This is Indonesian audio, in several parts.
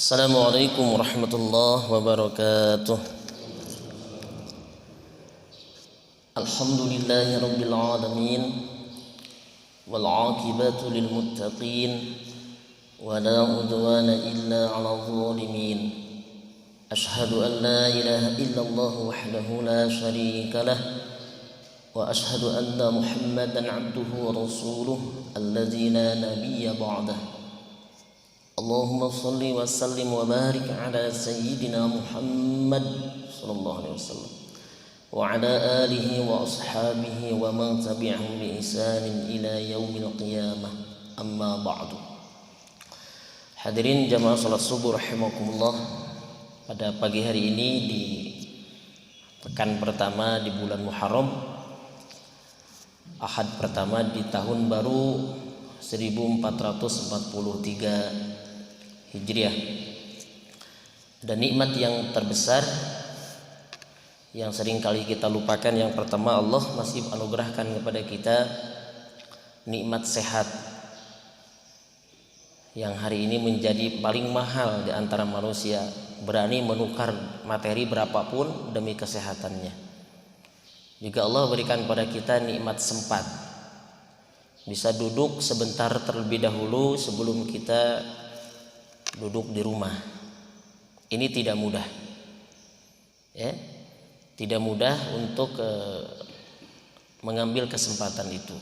Assalamualaikum warahmatullahi wabarakatuh. Alhamdulillahi rabbil alamin wal aqibatu lil muttaqin wa la udwana illa 'alal zalimin. Ashhadu an la ilaha illallah wahdahu la syarika lah wa ashhadu anna Muhammadan 'abduhu wa rasuluhu alladzi la nabiyya ba'dahu. Allahumma salli wa sallim wa barik ala sayyidina Muhammad sallallahu alaihi wasallam wa ala alihi wa ashabihi wa man tabi'ahum bi ihsanin ila yaumil qiyamah, amma ba'du. Hadirin jamaah salat subuh rahimakumullah, pada pagi hari ini di pekan pertama di bulan Muharram, Ahad pertama di tahun baru 1443 Hijriah. Ada nikmat yang terbesar yang sering kali kita lupakan. Yang pertama, Allah masih anugerahkan kepada kita nikmat sehat yang hari ini menjadi paling mahal di antara manusia, berani menukar materi berapapun demi kesehatannya. Juga Allah berikan pada kita nikmat sempat, bisa duduk sebentar terlebih dahulu sebelum kita duduk di rumah. Ini tidak mudah, ya, tidak mudah untuk mengambil kesempatan itu.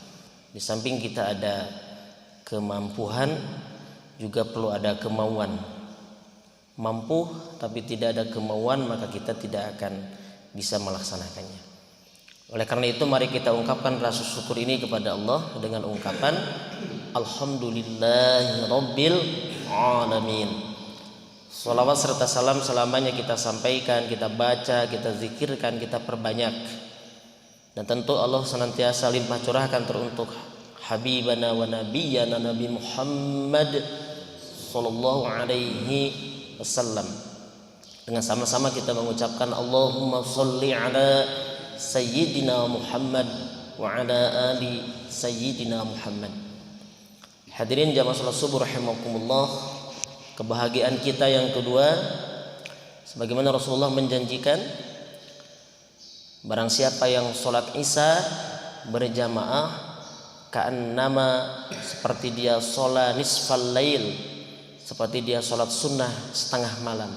Di samping kita ada kemampuan, juga perlu ada kemauan. Mampu tapi tidak ada kemauan, maka kita tidak akan bisa melaksanakannya. Oleh karena itu, mari kita ungkapkan rasa syukur ini kepada Allah dengan ungkapan Alhamdulillahi rabbil alamin. Salawat serta salam selamanya kita sampaikan, kita baca, kita zikirkan, kita perbanyak. Dan tentu Allah senantiasa limpah curahkan teruntuk habibana wa nabiyyana Nabi Muhammad sallallahu alaihi wasallam. Dengan sama-sama kita mengucapkan Allahumma sholli ala sayyidina Muhammad wa ala ali sayyidina Muhammad. Hadirin jamaah salat subuh rahimakumullah, kebahagiaan kita yang kedua, sebagaimana Rasulullah menjanjikan, barang siapa yang sholat isya berjamaah, ka'annama, seperti dia sholat nisfal lail, seperti dia sholat sunnah setengah malam.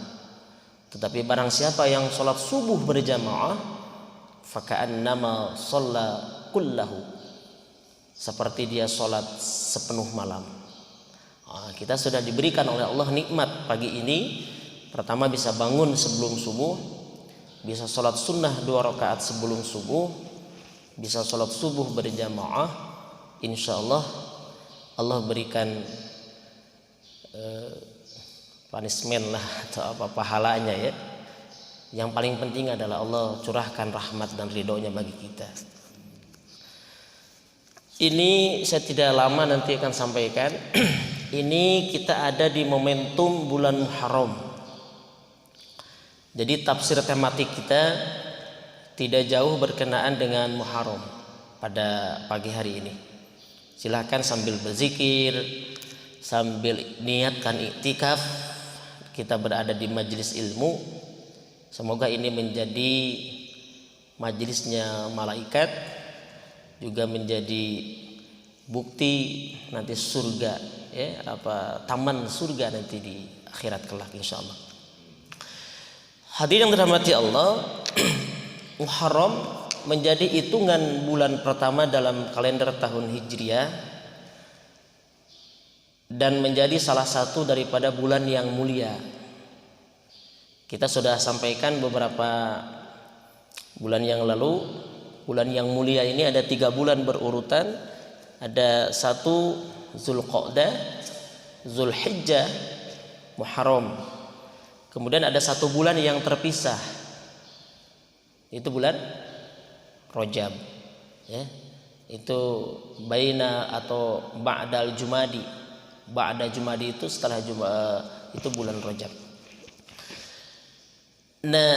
Tetapi barang siapa yang sholat subuh berjamaah, faka'annama sholla kullahu, seperti dia sholat sepenuh malam. Kita sudah diberikan oleh Allah nikmat pagi ini. Pertama, bisa bangun sebelum subuh, bisa sholat sunnah 2 rakaat sebelum subuh, bisa sholat subuh berjamaah. Insya Allah Allah berikan punishment lah atau apa pahalanya, ya. Yang paling penting adalah Allah curahkan rahmat dan ridhonya bagi kita. Ini saya tidak lama nanti akan sampaikan. Ini kita ada di momentum bulan Muharram. Jadi tafsir tematik kita tidak jauh berkenaan dengan Muharram pada pagi hari ini. Silahkan sambil berzikir, sambil niatkan iktikaf, kita berada di majelis ilmu. Semoga ini menjadi majelisnya malaikat, juga menjadi bukti nanti surga, ya, taman surga nanti di akhirat kelak insyaallah. Hadirin yang dirahmati Allah, Muharram menjadi hitungan bulan pertama dalam kalender tahun Hijriah dan menjadi salah satu daripada bulan yang mulia. Kita sudah sampaikan beberapa bulan yang lalu, bulan yang mulia ini ada 3 bulan berurutan. Ada 1 Zulqa'dah, Zulhijjah, Muharram. Kemudian ada 1 bulan yang terpisah, itu bulan Rajab, ya. Itu baina atau ba'dal Jumadi. Ba'da Jumadi itu setelah itu bulan Rajab. Nah,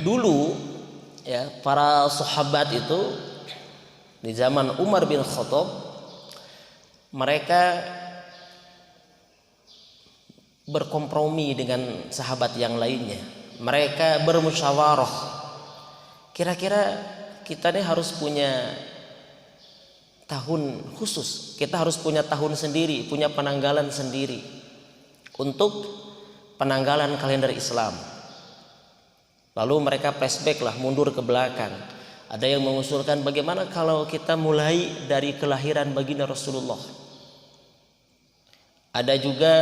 dulu, ya, para sahabat itu di zaman Umar bin Khattab, mereka berkompromi dengan sahabat yang lainnya. Mereka bermusyawarah. Kira-kira kita nih harus punya tahun khusus. Kita harus punya tahun sendiri, punya penanggalan sendiri untuk penanggalan kalender Islam. Lalu mereka flashback lah, mundur ke belakang. Ada yang mengusulkan bagaimana kalau kita mulai dari kelahiran baginda Rasulullah. Ada juga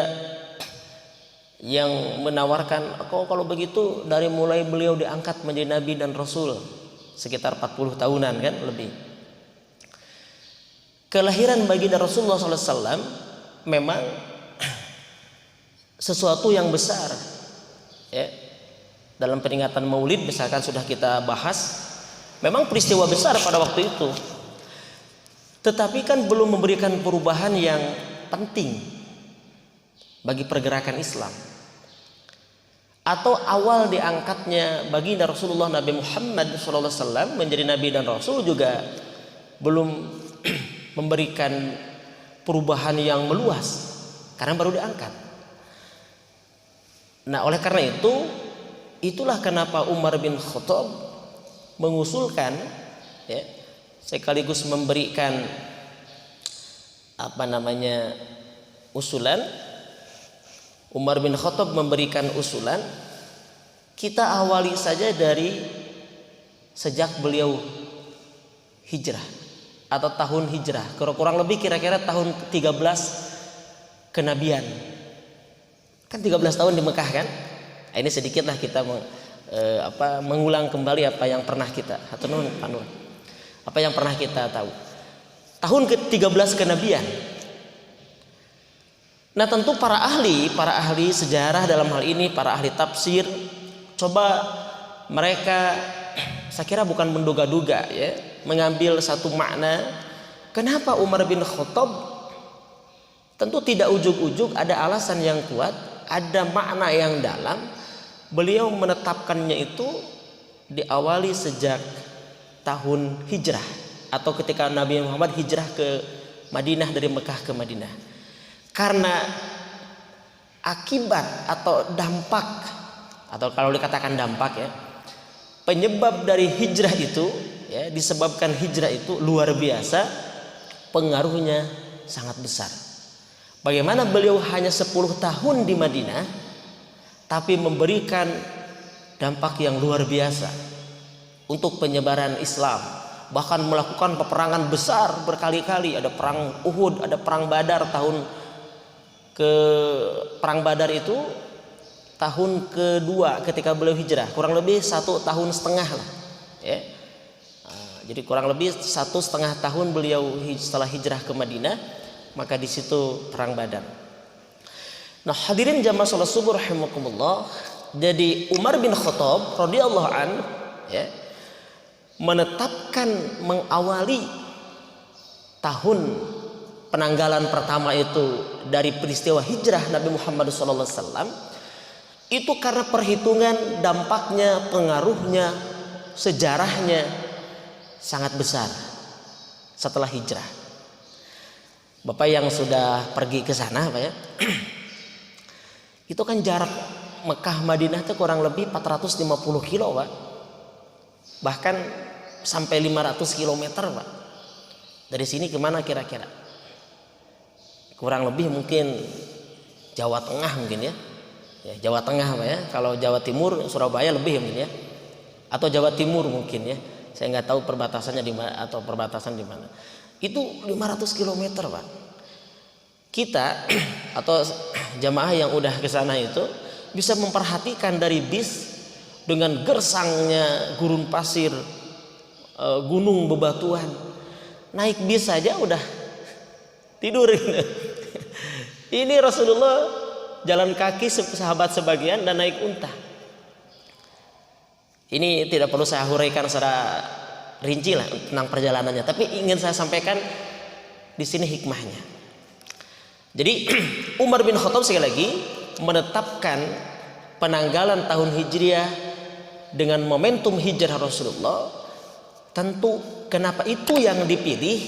yang menawarkan kalau begitu dari mulai beliau diangkat menjadi nabi dan rasul sekitar 40 tahunan kan lebih. Kelahiran baginda Rasulullah SAW memang sesuatu yang besar ya. Dalam peringatan Maulid misalkan sudah kita bahas, memang peristiwa besar pada waktu itu, tetapi kan belum memberikan perubahan yang penting bagi pergerakan Islam. Atau awal diangkatnya baginda Rasulullah Nabi Muhammad SAW menjadi nabi dan rasul juga belum memberikan perubahan yang meluas karena baru diangkat. Nah, oleh karena itu, itulah kenapa Umar bin Khattab mengusulkan ya, sekaligus memberikan usulan. Umar bin Khattab memberikan usulan, kita awali saja dari sejak beliau hijrah atau tahun hijrah, kurang lebih kira-kira tahun 13 kenabian. Kan 13 tahun di Mekah kan? Ini sedikitlah kita mengulang kembali apa yang pernah kita apa yang pernah kita tahu. Tahun ke-13 kenabian. Nah, tentu para ahli sejarah dalam hal ini, para ahli tafsir, coba mereka saya kira bukan menduga-duga ya, mengambil satu makna kenapa Umar bin Khattab, tentu tidak ujug-ujug, ada alasan yang kuat, ada makna yang dalam. Beliau menetapkannya itu diawali sejak tahun hijrah atau ketika Nabi Muhammad hijrah ke Madinah, dari Mekah ke Madinah. Karena akibat atau dampak, atau kalau dikatakan dampak ya, penyebab dari hijrah itu ya, disebabkan hijrah itu luar biasa, pengaruhnya sangat besar. Bagaimana beliau hanya 10 tahun di Madinah tapi memberikan dampak yang luar biasa untuk penyebaran Islam, bahkan melakukan peperangan besar berkali-kali. Ada perang Uhud, ada perang Badar. Perang Badar itu tahun kedua ketika beliau hijrah, kurang lebih 1,5 tahun lah ya. Jadi kurang lebih 1,5 tahun beliau setelah hijrah ke Madinah, maka di situ perang Badar. Nah, hadirin jamaah salat subuh rahimakumullah. Jadi Umar bin Khattab radhiyallahu an ya, menetapkan mengawali tahun penanggalan pertama itu dari peristiwa hijrah Nabi Muhammad SAW itu karena perhitungan dampaknya, pengaruhnya, sejarahnya sangat besar setelah hijrah. Bapak yang sudah pergi ke sana, Pak ya, itu kan jarak Mekah Madinah itu kurang lebih 450 kilo, Pak. Bahkan sampai 500 kilometer, Pak. Dari sini kemana kira-kira? Kurang lebih mungkin Jawa Tengah mungkin ya, Jawa Tengah Pak ya. Kalau Jawa Timur Surabaya lebih mungkin ya, atau Jawa Timur mungkin ya. Saya nggak tahu perbatasannya di mana atau perbatasan di mana. Itu 500 km Pak. Kita atau jamaah yang udah ke sana itu bisa memperhatikan dari bis dengan gersangnya gurun pasir, gunung bebatuan. Naik bis saja udah tidur. Ini Rasulullah jalan kaki sahabat sebagian dan naik unta. Ini tidak perlu saya huraikan secara rinci lah tentang perjalanannya, tapi ingin saya sampaikan di sini hikmahnya. Jadi Umar bin Khattab sekali lagi menetapkan penanggalan tahun Hijriah dengan momentum hijrah Rasulullah. Tentu kenapa itu yang dipilih,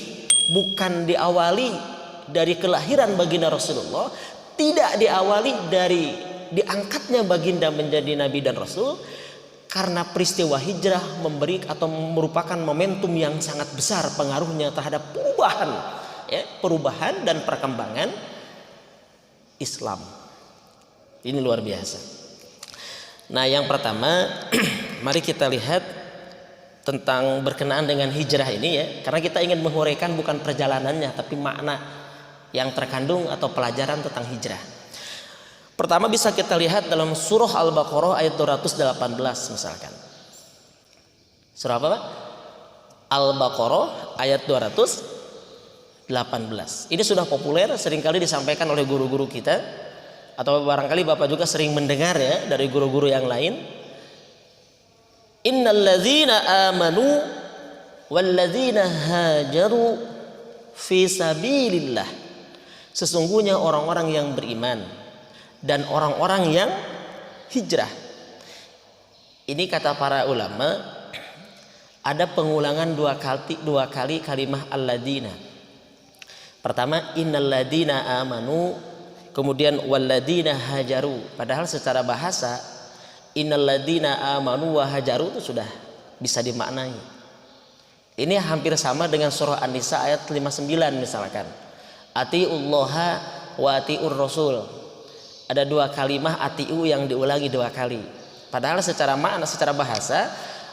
bukan diawali dari kelahiran baginda Rasulullah, tidak diawali dari diangkatnya baginda menjadi nabi dan rasul, karena peristiwa hijrah memberi atau merupakan momentum yang sangat besar pengaruhnya terhadap perubahan, ya, perubahan dan perkembangan Islam. Ini luar biasa. Nah, yang pertama mari kita lihat tentang berkenaan dengan hijrah ini, ya, karena kita ingin menguraikan bukan perjalanannya tapi makna yang terkandung atau pelajaran tentang hijrah. Pertama bisa kita lihat dalam surah Al-Baqarah ayat 218 misalkan. Surah apa, Pak? Al-Baqarah ayat 218. Ini sudah populer, seringkali disampaikan oleh guru-guru kita, atau barangkali Bapak juga sering mendengar, ya, dari guru-guru yang lain. Innalladzina amanu walladzina hajaru fi sabilillah. Sesungguhnya orang-orang yang beriman dan orang-orang yang hijrah. Ini kata para ulama, ada pengulangan dua kali kalimah alladzina. Pertama innalladzina amanu, kemudian walladzina hajaru. Padahal secara bahasa innalladzina amanu wa hajaru itu sudah bisa dimaknai. Ini hampir sama dengan surah An-Nisa ayat 59 misalkan. Atiullaha wa atiur rasul. Ada dua kalimah atiu yang diulangi dua kali. Padahal secara makna, secara bahasa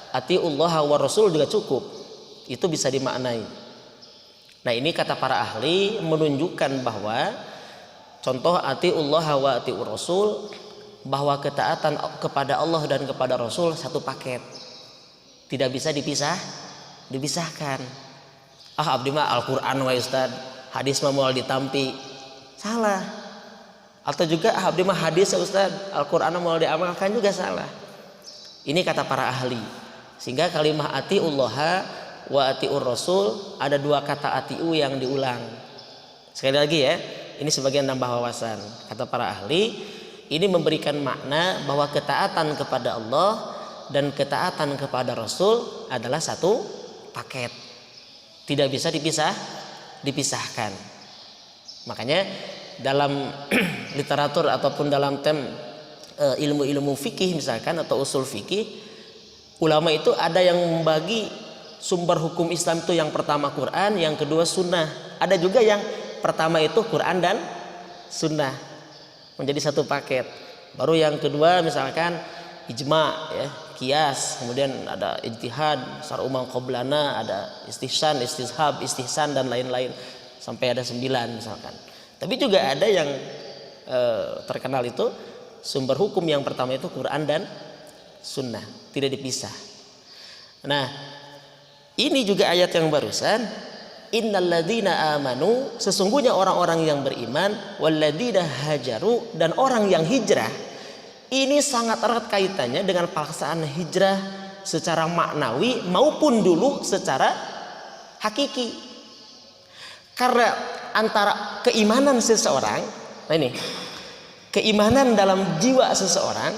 atiullaha wa rasul juga cukup. Itu bisa dimaknai. Nah, ini kata para ahli menunjukkan bahwa contoh atiullaha wa atiur rasul, bahwa ketaatan kepada Allah dan kepada Rasul satu paket, tidak bisa dipisahkan. Abdi mah Al-Quran wa Ustad, hadis mah moal ditampi, salah. Atau juga abdi mah hadis ya Ustad, Al-Quran moal diamalkan, juga salah. Ini kata para ahli. Sehingga kalimah atiullaha wa atiur rasul, ada dua kata atiu yang diulang. Sekali lagi, ya, ini sebagian nambah wawasan. Kata para ahli, ini memberikan makna bahwa ketaatan kepada Allah dan ketaatan kepada Rasul adalah satu paket, tidak bisa dipisahkan. Makanya dalam literatur ataupun dalam ilmu-ilmu fikih misalkan atau usul fikih, ulama itu ada yang membagi sumber hukum Islam itu yang pertama Quran, yang kedua sunnah. Ada juga yang pertama itu Quran dan sunnah menjadi satu paket. Baru yang kedua misalkan ijma, ya, kias, kemudian ada ijtihad, syar umam qoblana, ada istihsan, istishab, istihsan dan lain-lain sampai ada 9 misalkan. Tapi juga ada yang terkenal itu sumber hukum yang pertama itu Quran dan sunnah, tidak dipisah. Nah, ini juga ayat yang barusan, innalladzina amanu, sesungguhnya orang-orang yang beriman, walladzina hajaru, dan orang yang hijrah. Ini sangat erat kaitannya dengan pelaksanaan hijrah secara maknawi maupun dulu secara hakiki. Karena antara keimanan seseorang, nah ini, keimanan dalam jiwa seseorang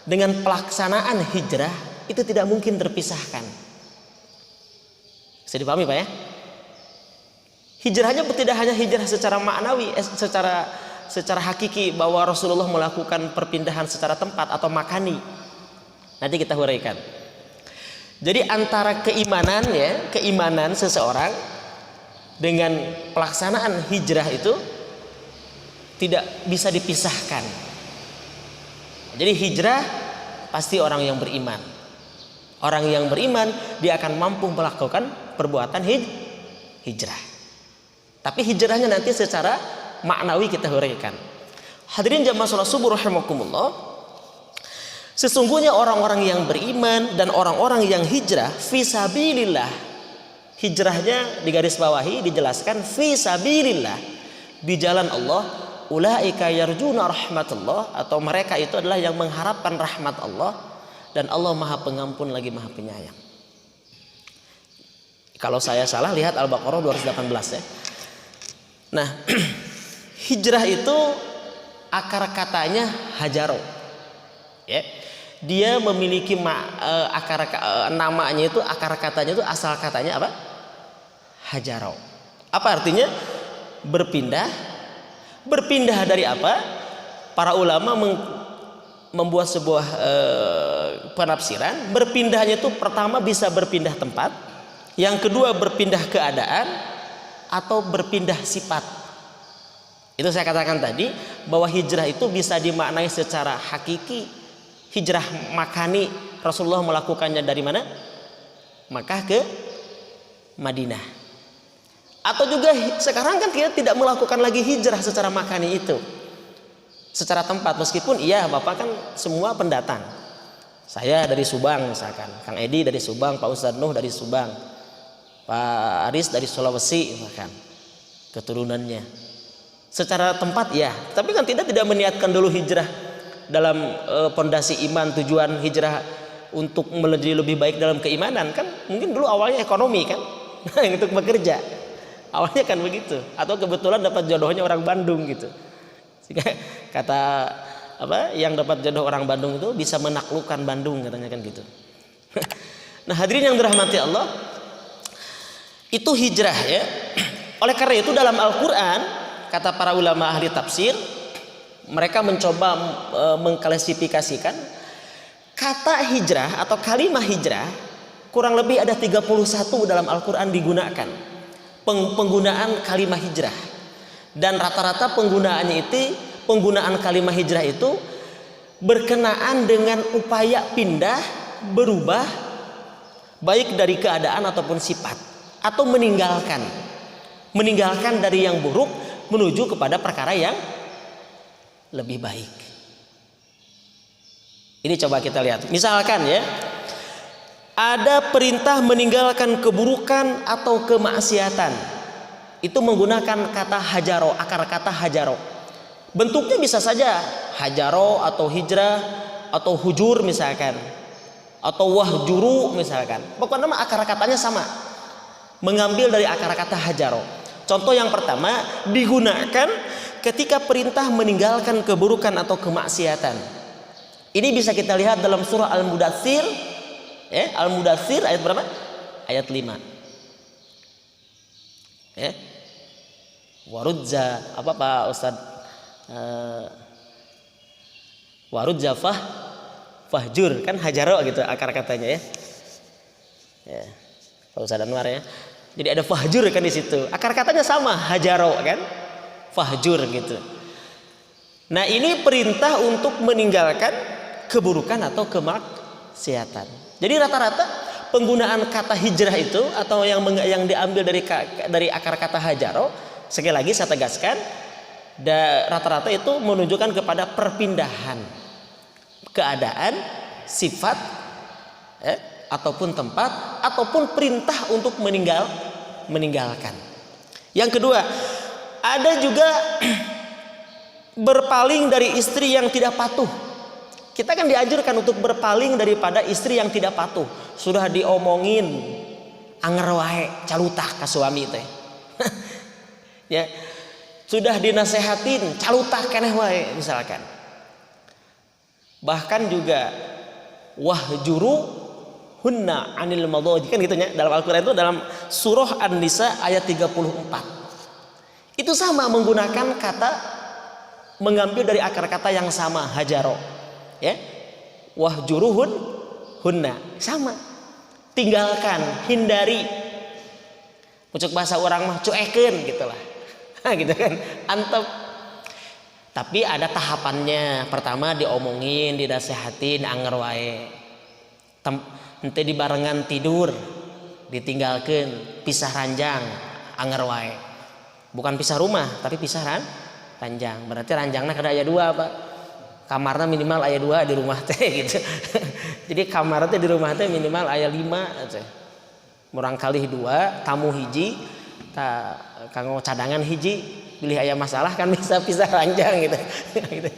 dengan pelaksanaan hijrah itu tidak mungkin terpisahkan. Bisa dipahami, Pak, ya? Hijrahnya tidak hanya hijrah secara maknawi, secara hakiki bahwa Rasulullah melakukan perpindahan secara tempat atau makani. Nanti kita huraikan. Jadi antara keimanan, ya, keimanan seseorang dengan pelaksanaan hijrah itu tidak bisa dipisahkan. Jadi hijrah pasti orang yang beriman. Orang yang beriman dia akan mampu melakukan perbuatan hijrah. Tapi hijrahnya nanti secara maknawi kita huraikan. Hadirin jamaah salat subuh rahimakumullah. Sesungguhnya orang-orang yang beriman dan orang-orang yang hijrah fi sabilillah. Hijrahnya digarisbawahi, dijelaskan fi sabilillah, di jalan Allah. Ulaika yarjuna rahmatullah, atau mereka itu adalah yang mengharapkan rahmat Allah, dan Allah Maha Pengampun lagi Maha Penyayang. Kalau saya salah lihat Al-Baqarah 218, ya. Nah, hijrah itu akar katanya hajaro, ya. Dia memiliki namanya itu, akar katanya itu, asal katanya apa? Hajaro. Apa artinya? Berpindah, Berpindah dari apa? Para ulama membuat sebuah penafsiran. Berpindahnya itu pertama bisa berpindah tempat, yang kedua berpindah keadaan, atau berpindah sifat. Itu saya katakan tadi bahwa hijrah itu bisa dimaknai secara hakiki, hijrah makani. Rasulullah melakukannya dari mana? Makkah ke Madinah. Atau juga sekarang kan kita tidak melakukan lagi hijrah secara makani itu, secara tempat. Meskipun iya Bapak kan semua pendatang. Saya dari Subang misalkan, Kang Edi dari Subang, Pak Ustadz Nuh dari Subang, Pak Aris dari Sulawesi misalkan, keturunannya. Secara tempat ya, tapi kan tidak meniatkan dulu hijrah dalam pondasi iman. Tujuan hijrah untuk menjadi lebih baik dalam keimanan kan mungkin dulu awalnya ekonomi kan untuk bekerja awalnya kan begitu, atau kebetulan dapat jodohnya orang Bandung gitu, sehingga kata apa yang dapat jodoh orang Bandung itu bisa menaklukkan Bandung katanya kan gitu. Nah hadirin yang dirahmati Allah, itu hijrah ya. Oleh karena itu dalam Al-Quran kata para ulama ahli tafsir, mereka mencoba mengklasifikasikan kata hijrah atau kalimat hijrah kurang lebih ada 31 dalam Al-Quran digunakan penggunaan kalimat hijrah, dan rata-rata penggunaan kalimat hijrah itu berkenaan dengan upaya pindah, berubah baik dari keadaan ataupun sifat, atau meninggalkan dari yang buruk menuju kepada perkara yang lebih baik. Ini coba kita lihat. Misalkan ya, ada perintah meninggalkan keburukan atau kemaksiatan. Itu menggunakan kata hajaro, akar kata hajaro. Bentuknya bisa saja hajaro atau hijrah atau hujur misalkan, atau wahjuru misalkan. Pokoknya akar katanya sama. Mengambil dari akar kata hajaro. Contoh yang pertama digunakan ketika perintah meninggalkan keburukan atau kemaksiatan. Ini bisa kita lihat dalam surah Al-Mudaththir. Al-Mudaththir ayat berapa? Ayat 5. Warudza apa Pak Ustaz? Warudza fahjur kan hajaro gitu akar katanya ya. Pak Ustaz Anwar ya. Jadi ada fahjur kan di situ. Akar katanya sama, hajaro kan? Fahjur gitu. Nah, ini perintah untuk meninggalkan keburukan atau kemaksiatan. Jadi rata-rata penggunaan kata hijrah itu atau yang diambil dari akar kata hajaro, sekali lagi saya tegaskan, rata-rata itu menunjukkan kepada perpindahan keadaan, sifat, ataupun tempat, ataupun perintah untuk meninggalkan. Yang kedua, ada juga berpaling dari istri yang tidak patuh. Kita kan dianjurkan untuk berpaling daripada istri yang tidak patuh. Sudah diomongin anger wae calutah ka suami teh. Ya. Sudah dinasehatin calutah keneh wae misalkan. Bahkan juga wahjuru hunna anil madhaji kan gitu ya. Dalam Al-Qur'an itu dalam surah An-Nisa ayat 34. Itu sama menggunakan kata, mengambil dari akar kata yang sama, hajaro. Ya, wahjuruhun hunna sama, tinggalkan, hindari. Pucuk bahasa orang mah cuekeun gitulah. Gitu kan, antep. Tapi ada tahapannya. Pertama diomongin, dinasehatin, anger wae. Ente dibarengan tidur, ditinggalkan, pisah ranjang, anger wae. Bukan pisah rumah, tapi pisah ranjang. Berarti ranjangnya kada aya dua, Pak. Kamarnya minimal aya 2 di rumah teh gitu. Jadi kamar teh di rumah teh minimal aya 5 teh. Murang kali 2, tamu hiji, kanggo cadangan hiji, pilih aya masalah kan bisa pisah ranjang gitu. Gitu.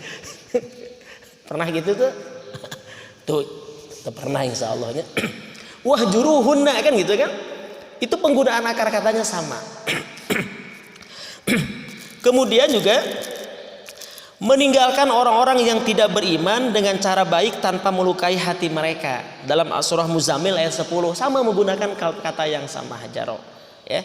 Pernah gitu tuh? Tuh, pernah insyaallah nya. Wahjuruhunna kan gitu kan? Itu penggunaan akar katanya sama. Kemudian juga meninggalkan orang-orang yang tidak beriman dengan cara baik tanpa melukai hati mereka. Dalam surah Muzammil ayat 10 sama menggunakan kata yang sama, hajaro. Ya.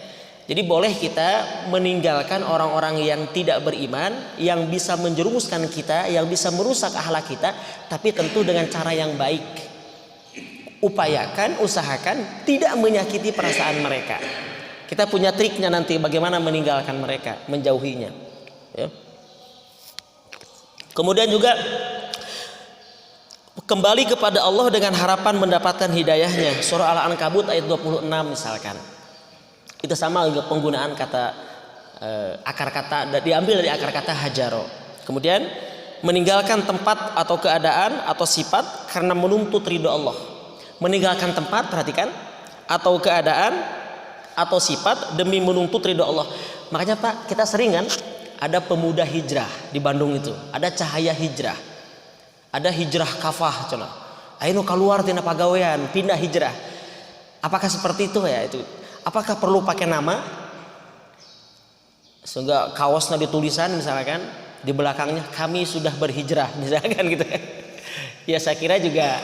Jadi boleh kita meninggalkan orang-orang yang tidak beriman, yang bisa menjerumuskan kita, yang bisa merusak akhlak kita, tapi tentu dengan cara yang baik. Upayakan, usahakan tidak menyakiti perasaan mereka. Kita punya triknya nanti bagaimana meninggalkan mereka, menjauhinya. Ya. Kemudian juga kembali kepada Allah dengan harapan mendapatkan hidayahnya. Surah Al-Ankabut ayat 26 misalkan. Itu sama juga penggunaan kata akar kata diambil dari akar kata hajaro. Kemudian meninggalkan tempat atau keadaan atau sifat karena menuntut ridho Allah. Meninggalkan tempat, perhatikan, atau keadaan atau sifat demi menuntut ridho Allah. Makanya Pak, kita sering kan ada pemuda hijrah di Bandung itu, ada cahaya hijrah, ada hijrah kafah, contoh. Ayo keluar tina pagawean, pindah hijrah. Apakah seperti itu ya itu? Apakah perlu pakai nama? Sehingga kaosnya ditulisan misalkan di belakangnya kami sudah berhijrah misalkan gitu. Ya saya kira juga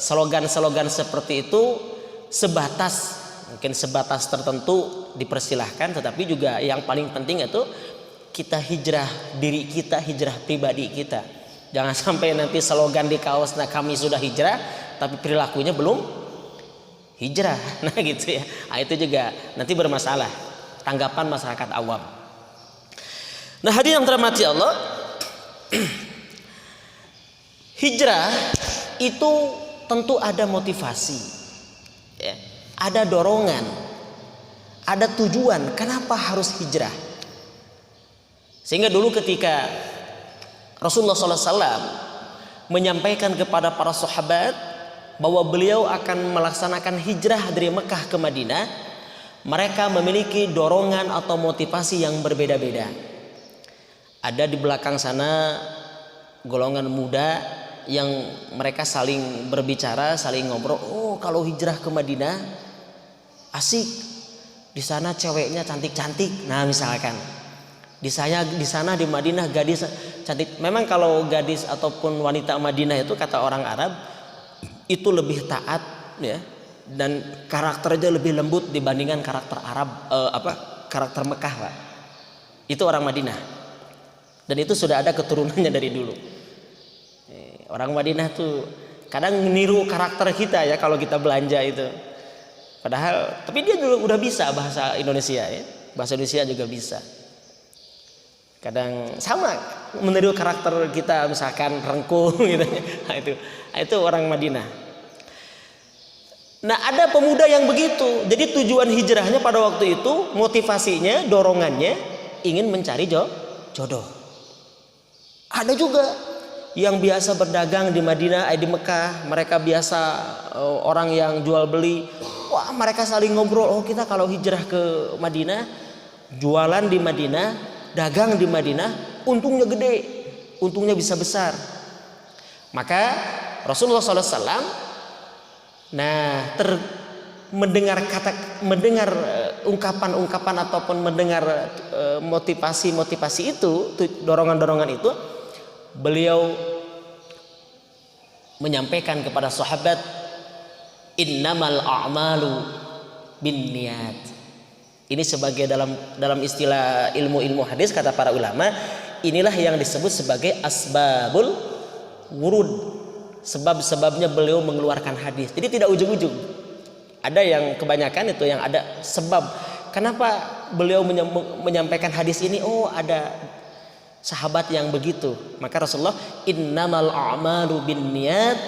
slogan-slogan seperti itu sebatas, mungkin sebatas tertentu dipersilahkan, tetapi juga yang paling penting itu kita hijrah diri kita, hijrah pribadi kita. Jangan sampai nanti slogan di kaosnya kami sudah hijrah tapi perilakunya belum hijrah. Nah gitu ya. Nah, itu juga nanti bermasalah tanggapan masyarakat awam. Nah hadirin yang terhormati Allah, hijrah itu tentu ada motivasi ya, ada dorongan, ada tujuan kenapa harus hijrah. Sehingga dulu ketika Rasulullah SAW menyampaikan kepada para sahabat bahwa beliau akan melaksanakan hijrah dari Mekah ke Madinah, mereka memiliki dorongan atau motivasi yang berbeda-beda. Ada di belakang sana golongan muda yang mereka saling berbicara, saling ngobrol. Oh, kalau hijrah ke Madinah asik, di sana ceweknya cantik-cantik. Nah misalkan di sana di Madinah gadis cantik. Memang kalau gadis ataupun wanita Madinah itu kata orang Arab itu lebih taat ya, dan karakternya lebih lembut dibandingkan karakter Arab karakter Mekah Pak. Itu orang Madinah, dan itu sudah ada keturunannya dari dulu. Orang Madinah tuh kadang meniru karakter kita ya kalau kita belanja itu, padahal tapi dia juga udah bisa bahasa Indonesia ya, bahasa Indonesia juga bisa. Kadang sama meniru karakter kita, misalkan rengkuh gitu. Nah, itu orang Madinah. Nah ada pemuda yang begitu. Jadi tujuan hijrahnya pada waktu itu, motivasinya, dorongannya ingin mencari jodoh. Ada juga yang biasa berdagang di Madinah, di Mekah, mereka biasa orang yang jual beli. Wah mereka saling ngobrol. Oh kita kalau hijrah ke Madinah, jualan di Madinah, dagang di Madinah, untungnya gede, untungnya bisa besar. Maka Rasulullah SAW mendengar ungkapan-ungkapan ataupun mendengar motivasi itu, dorongan-dorongan itu, beliau menyampaikan kepada sahabat, innamal a'malu binniyat. Ini sebagai dalam istilah ilmu hadis kata para ulama, inilah yang disebut sebagai asbabul wurud, sebab-sebabnya beliau mengeluarkan hadis. Jadi tidak ujung-ujung. Ada yang kebanyakan itu yang ada sebab. Kenapa beliau menyampaikan hadis ini? Oh ada sahabat yang begitu. Maka Rasulullah innamal a'malu binniyat,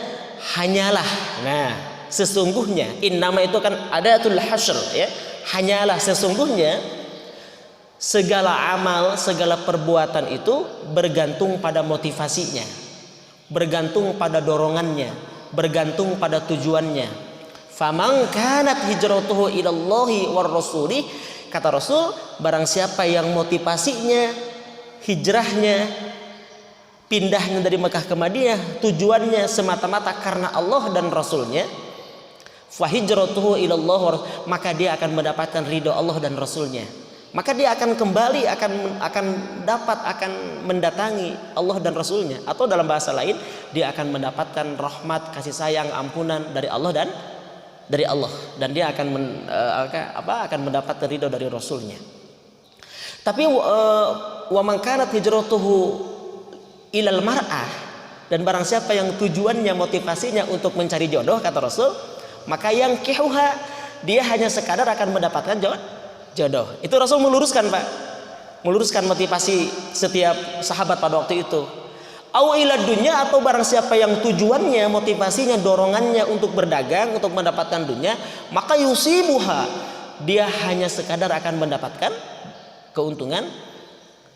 hanyalah. Nah sesungguhnya innama itu kan adatul hasr ya. Hanyalah sesungguhnya segala amal, segala perbuatan itu bergantung pada motivasinya, bergantung pada dorongannya, bergantung pada tujuannya. Faman kanat hijratuhu ilallahi war rasulih, kata Rasul, barang siapa yang motivasinya, hijrahnya, pindahnya dari Mekah ke Madinah, tujuannya semata-mata karena Allah dan Rasulnya, fahijratuhu ilallah, maka dia akan mendapatkan ridho Allah dan Rasulnya. Maka dia akan kembali, akan mendatangi Allah dan Rasulnya. Atau dalam bahasa lain, dia akan mendapatkan rahmat, kasih sayang, ampunan dari Allah dari Allah dan dia akan akan mendapat ridho dari Rasulnya. Tapi wa man kanat hijratuhu ilal mar'ah, dan barang siapa yang tujuannya motivasinya untuk mencari jodoh kata Rasul, maka yang kihuha, dia hanya sekadar akan mendapatkan jodoh. Itu Rasul meluruskan, Pak. Meluruskan motivasi setiap sahabat pada waktu itu. Au ila dunya, atau barang siapa yang tujuannya, motivasinya, dorongannya untuk berdagang, untuk mendapatkan dunia, maka yusibuha, dia hanya sekadar akan mendapatkan keuntungan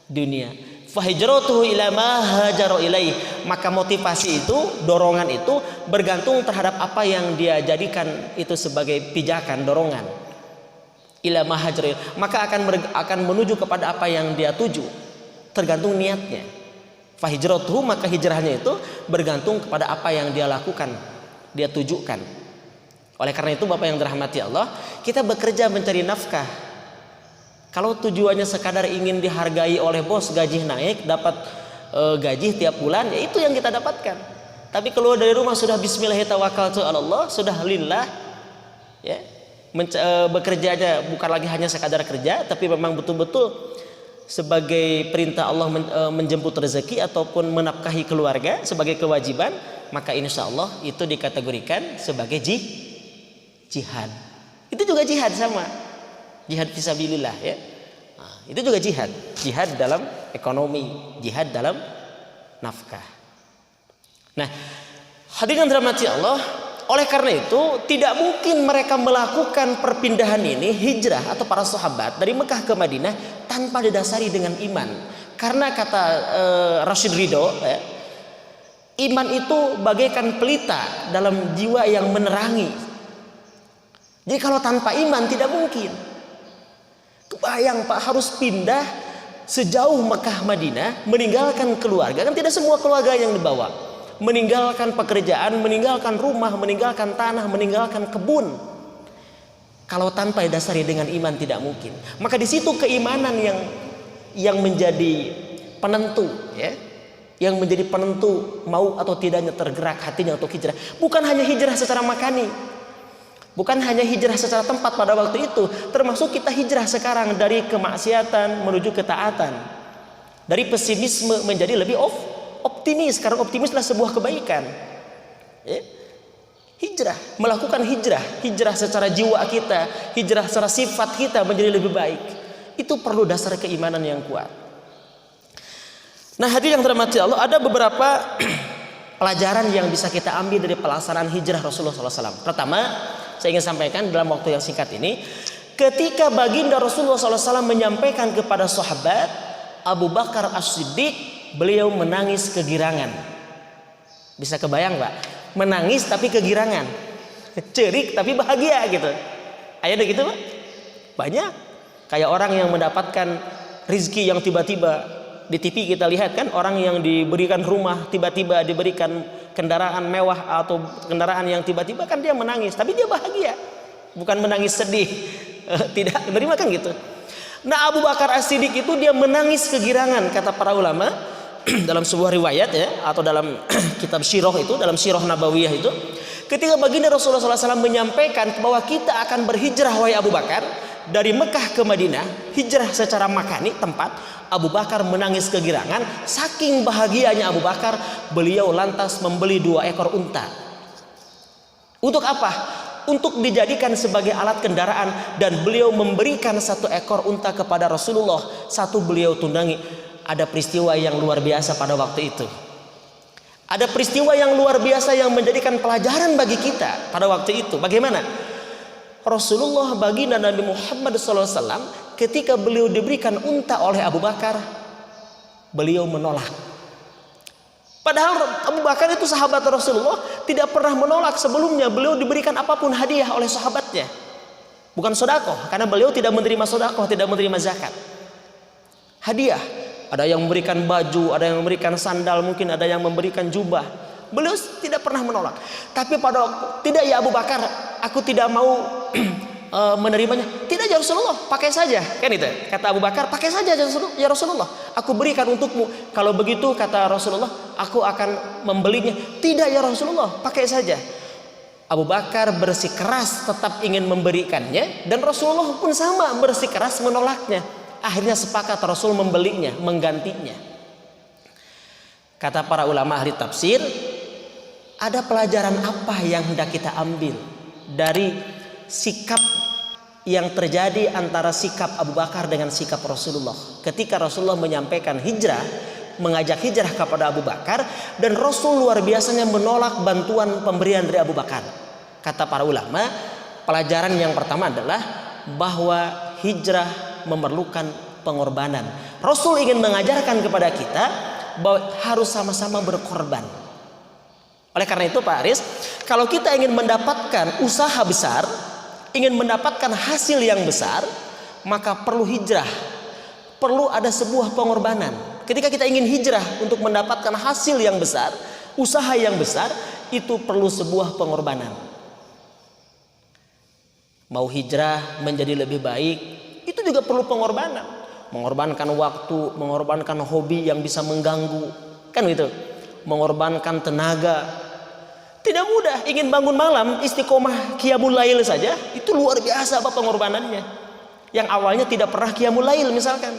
dunia. Fahijratuhu ila ma hajara ilaih, maka motivasi itu, dorongan itu bergantung terhadap apa yang dia jadikan itu sebagai pijakan, dorongan. Ila ma hajara ilaih, maka akan menuju kepada apa yang dia tuju, tergantung niatnya. Fahijratuhu, maka hijrahnya itu bergantung kepada apa yang dia lakukan, dia tujukan. Oleh karena itu Bapak yang dirahmati Allah, kita bekerja mencari nafkah. Kalau tujuannya sekadar ingin dihargai oleh bos, gaji naik, dapat gaji tiap bulan, ya itu yang kita dapatkan. Tapi keluar dari rumah sudah bismillahirrahmanirrahim, sudah lillah, ya, bekerjanya bukan lagi hanya sekadar kerja, tapi memang betul-betul sebagai perintah Allah menjemput rezeki ataupun menafkahi keluarga sebagai kewajiban, maka insya Allah itu dikategorikan sebagai jihad. Itu juga jihad, sama jihad fisabilillah, ya. Nah, itu juga jihad dalam ekonomi, jihad dalam nafkah. Nah, hadirin dirahmati Allah, oleh karena itu tidak mungkin mereka melakukan perpindahan ini, hijrah atau para sahabat dari Mekah ke Madinah tanpa didasari dengan iman. Karena kata Rashid Ridho, ya, iman itu bagaikan pelita dalam jiwa yang menerangi. Jadi kalau tanpa iman tidak mungkin. Kebayang Pak, harus pindah sejauh Mekah Madinah, meninggalkan keluarga, kan tidak semua keluarga yang dibawa, meninggalkan pekerjaan, meninggalkan rumah, meninggalkan tanah, meninggalkan kebun. Kalau tanpa didasari dengan iman tidak mungkin. Maka di situ keimanan yang menjadi penentu, ya, yang menjadi penentu mau atau tidaknya tergerak hatinya untuk hijrah. Bukan hanya hijrah secara makani, bukan hanya hijrah secara tempat pada waktu itu, termasuk kita hijrah sekarang dari kemaksiatan menuju ketaatan, dari pesimisme menjadi lebih optimis, karena optimislah sebuah kebaikan. Ya. Hijrah, melakukan hijrah secara jiwa kita, hijrah secara sifat kita menjadi lebih baik. Itu perlu dasar keimanan yang kuat. Nah, hadirin yang dirahmati Allah, ada beberapa pelajaran yang bisa kita ambil dari pelaksanaan hijrah Rasulullah SAW. Pertama, saya ingin sampaikan dalam waktu yang singkat ini, ketika baginda Rasulullah SAW menyampaikan kepada sahabat Abu Bakar As-Siddiq, beliau menangis kegirangan. Bisa kebayang Pak? Menangis tapi kegirangan, cerik tapi bahagia gitu. Ada gitu Pak? Banyak. Kayak orang yang mendapatkan rizki yang tiba-tiba. Di TV kita lihat kan, orang yang diberikan rumah tiba-tiba diberikan kendaraan mewah atau kendaraan yang tiba-tiba, kan dia menangis tapi dia bahagia, bukan menangis sedih. Tidak menerima kan gitu. Nah, Abu Bakar As-Siddiq itu dia menangis kegirangan, kata para ulama dalam sebuah riwayat, ya, atau dalam kitab Sirah itu, dalam Sirah Nabawiyah itu, ketika baginda Rasulullah SAW menyampaikan bahwa kita akan berhijrah wahai Abu Bakar dari Mekah ke Madinah, hijrah secara makani tempat, Abu Bakar menangis kegirangan. Saking bahagianya Abu Bakar, beliau lantas membeli 2 ekor unta. Untuk apa? Untuk dijadikan sebagai alat kendaraan, dan beliau memberikan 1 ekor unta kepada Rasulullah, 1 beliau tundangi. Ada peristiwa yang luar biasa pada waktu itu. Ada peristiwa yang luar biasa yang menjadikan pelajaran bagi kita pada waktu itu. Bagaimana? Rasulullah baginda Nabi Muhammad SAW, ketika beliau diberikan unta oleh Abu Bakar, beliau menolak. Padahal Abu Bakar itu sahabat Rasulullah, tidak pernah menolak sebelumnya. Beliau diberikan apapun hadiah oleh sahabatnya, bukan sedekah, karena beliau tidak menerima sedekah, tidak menerima zakat. Hadiah, ada yang memberikan baju, ada yang memberikan sandal, mungkin ada yang memberikan jubah. Beliau tidak pernah menolak. Tapi pada waktu, tidak ya Abu Bakar, aku tidak mau menerimanya. Tidak ya Rasulullah, pakai saja. Kan itu kata Abu Bakar, pakai saja ya Rasulullah, aku berikan untukmu. Kalau begitu kata Rasulullah, aku akan membelinya. Tidak ya Rasulullah, pakai saja. Abu Bakar bersikeras tetap ingin memberikannya, dan Rasulullah pun sama bersikeras menolaknya. Akhirnya sepakat Rasul membelinya, menggantinya. Kata para ulama ahli tafsir, ada pelajaran apa yang hendak kita ambil dari sikap yang terjadi antara sikap Abu Bakar dengan sikap Rasulullah ketika Rasulullah menyampaikan hijrah, mengajak hijrah kepada Abu Bakar, dan Rasul luar biasanya menolak bantuan pemberian dari Abu Bakar. Kata para ulama, pelajaran yang pertama adalah bahwa hijrah memerlukan pengorbanan. Rasul ingin mengajarkan kepada kita bahwa harus sama-sama berkorban. Oleh karena itu Pak Aris, kalau kita ingin mendapatkan usaha besar, ingin mendapatkan hasil yang besar, maka perlu hijrah, perlu ada sebuah pengorbanan. Ketika kita ingin hijrah untuk mendapatkan hasil yang besar, usaha yang besar, itu perlu sebuah pengorbanan. Mau hijrah menjadi lebih baik, itu juga perlu pengorbanan. Mengorbankan waktu, mengorbankan hobi yang bisa mengganggu, kan gitu. Mengorbankan tenaga. Tidak mudah. Ingin bangun malam istiqomah qiyamul lail saja, itu luar biasa apa pengorbanannya. Yang awalnya tidak pernah qiyamul lail misalkan.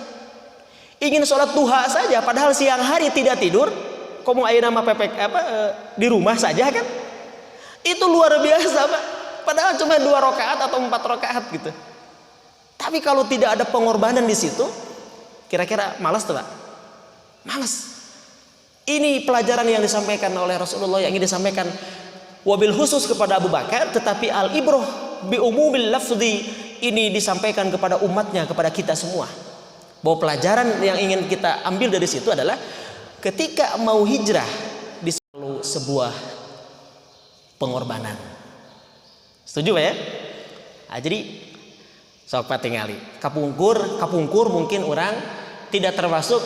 Ingin sholat duha saja, padahal siang hari tidak tidur, kamu ayo nama pepek di rumah saja kan? Itu luar biasa Pak. Padahal cuma 2 rakaat atau 4 rakaat gitu. Tapi kalau tidak ada pengorbanan di situ, kira-kira malas tuh Pak? Malas. Ini pelajaran yang disampaikan oleh Rasulullah, yang ingin disampaikan wabil khusus kepada Abu Bakar, tetapi al-ibrah bi umumil lafzi, ini disampaikan kepada umatnya, kepada kita semua. Bahwa pelajaran yang ingin kita ambil dari situ adalah ketika mau hijrah perlu sebuah pengorbanan. Setuju Pak ya? Nah, jadi sobat tingali kapungkur mungkin orang tidak termasuk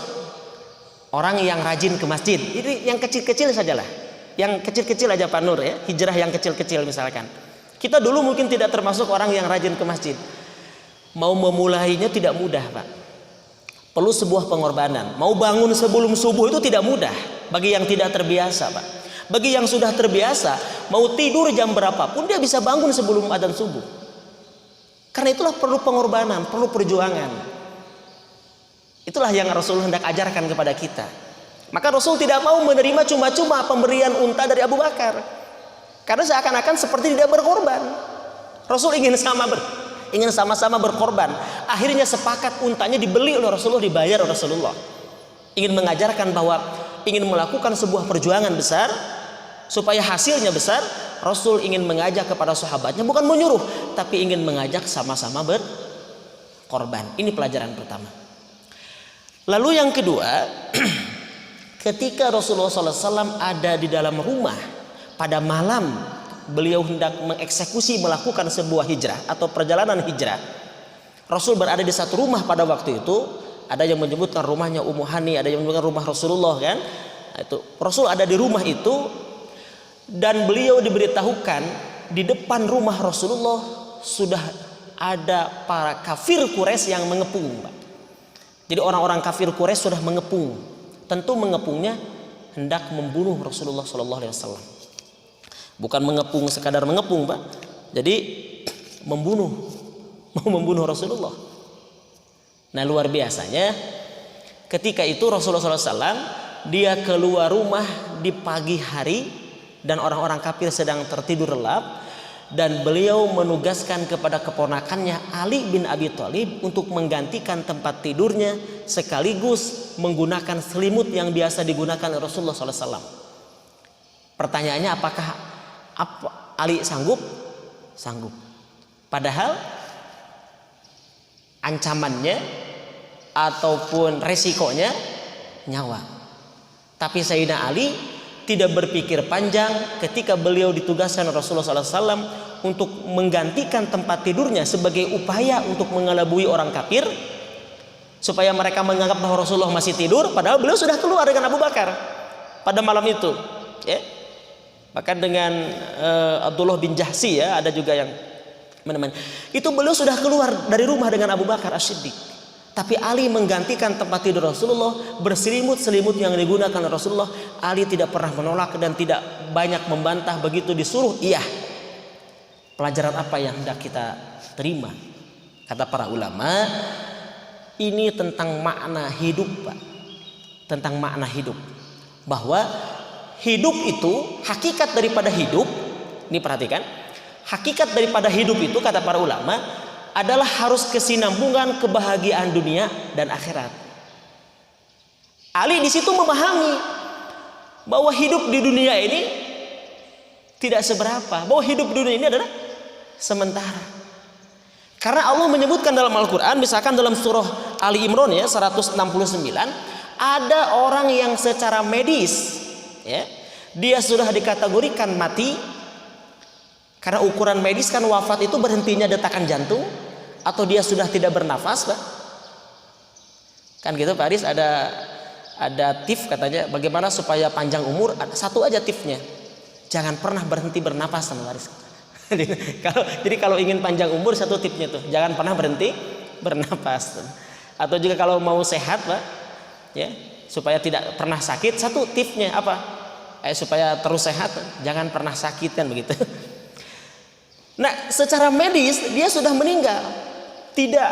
orang yang rajin ke masjid. Ini yang kecil-kecil sajalah. Yang kecil-kecil aja Pak Nur ya. Hijrah yang kecil-kecil misalkan. Kita dulu mungkin tidak termasuk orang yang rajin ke masjid. Mau memulainya tidak mudah Pak. Perlu sebuah pengorbanan. Mau bangun sebelum subuh itu tidak mudah bagi yang tidak terbiasa Pak. Bagi yang sudah terbiasa, mau tidur jam berapapun dia bisa bangun sebelum adzan subuh. Karena itulah perlu pengorbanan, perlu perjuangan. Itulah yang Rasul hendak ajarkan kepada kita. Maka Rasul tidak mau menerima cuma-cuma pemberian unta dari Abu Bakar, karena seakan-akan seperti tidak berkorban. Rasul ingin sama-sama berkorban. Akhirnya sepakat untanya dibeli oleh Rasulullah, dibayar oleh Rasulullah. Ingin mengajarkan bahwa ingin melakukan sebuah perjuangan besar supaya hasilnya besar. Rasul ingin mengajak kepada sahabatnya, bukan menyuruh, tapi ingin mengajak sama-sama berkorban. Ini pelajaran pertama. Lalu yang kedua, ketika Rasulullah SAW ada di dalam rumah pada malam, beliau hendak mengeksekusi melakukan sebuah hijrah atau perjalanan hijrah. Rasul berada di satu rumah pada waktu itu. Ada yang menyebutkan rumahnya Ummu Hani, ada yang menyebutkan rumah Rasulullah kan. Itu Rasul ada di rumah itu, dan beliau diberitahukan di depan rumah Rasulullah sudah ada para kafir Quraisy yang mengepung. Jadi orang-orang kafir Quraisy sudah mengepung. Tentu mengepungnya hendak membunuh Rasulullah SAW. Bukan mengepung sekadar mengepung Pak. Jadi mau membunuh Rasulullah. Nah luar biasanya ketika itu Rasulullah SAW dia keluar rumah di pagi hari dan orang-orang kafir sedang tertidur lelap, dan beliau menugaskan kepada keponakannya Ali bin Abi Thalib untuk menggantikan tempat tidurnya sekaligus menggunakan selimut yang biasa digunakan Rasulullah SAW. Pertanyaannya apakah Ali sanggup? Sanggup. Padahal ancamannya ataupun resikonya nyawa. Tapi Sayyidina Ali tidak berpikir panjang ketika beliau ditugaskan Rasulullah SAW untuk menggantikan tempat tidurnya sebagai upaya untuk mengelabui orang kafir supaya mereka menganggap bahwa Rasulullah masih tidur, padahal beliau sudah keluar dengan Abu Bakar pada malam itu ya. Bahkan dengan Abdullah bin Jahsi ya, ada juga yang menemani. Itu beliau sudah keluar dari rumah dengan Abu Bakar As-Siddiq. Tapi Ali menggantikan tempat tidur Rasulullah, berselimut-selimut yang digunakan Rasulullah. Ali tidak pernah menolak dan tidak banyak membantah, begitu disuruh iya. Pelajaran apa yang hendak kita terima? Kata para ulama, ini tentang makna hidup, Pak. Tentang makna hidup. Bahwa hidup itu, hakikat daripada hidup, ini perhatikan, hakikat daripada hidup itu kata para ulama adalah harus kesinambungan kebahagiaan dunia dan akhirat. Ali di situ memahami bahwa hidup di dunia ini tidak seberapa, bahwa hidup di dunia ini adalah sementara. Karena Allah menyebutkan dalam Al-Quran, misalkan dalam surah Ali Imran ya 169, ada orang yang secara medis ya, dia sudah dikategorikan mati. Karena ukuran medis kan wafat itu berhentinya detakan jantung atau dia sudah tidak bernafas, Pak. Kan gitu Pak Aris, ada tips katanya bagaimana supaya panjang umur, satu aja tipsnya. Jangan pernah berhenti bernafas sama Pak Aris. Jadi kalau ingin panjang umur, satu tipsnya tuh, jangan pernah berhenti bernafas. Atau juga kalau mau sehat, Pak, ya, supaya tidak pernah sakit, satu tipsnya apa? Supaya terus sehat, jangan pernah sakit, kan begitu. Nah, secara medis dia sudah meninggal, tidak